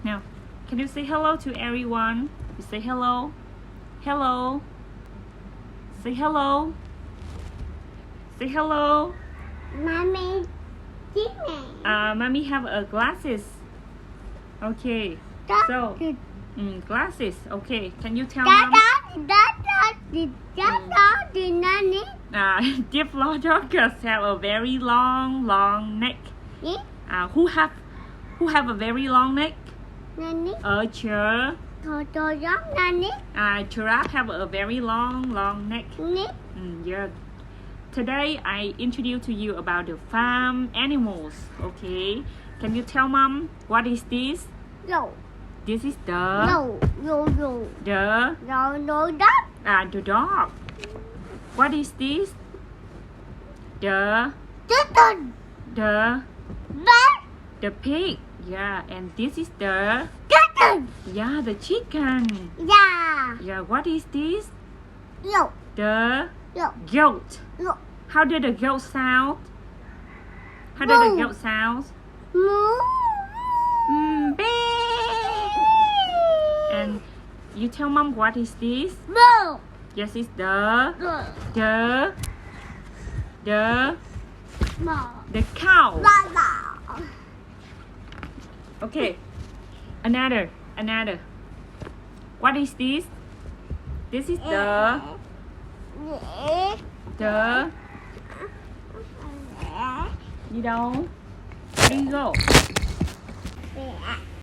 Now, can you say hello to everyone? You say hello. Hello. Say hello. Say hello. Mommy, Disney. Mommy have glasses. Okay. So, glasses. Okay. Can you tell mom? Diplodocus have a very long neck. Who have a very long neck? Giraffe have a very long neck. Yeah. Today I introduce to you about the farm animals. Okay. Can you tell mom what is this? This is the dog. What is this? The pig. Yeah, and this is the chicken. Yeah, what is this? The goat. How did the goat sound? And you tell mom what is this? Yes, it's the cow. Okay. Another. What is this? This is the đi đâu? Đi go.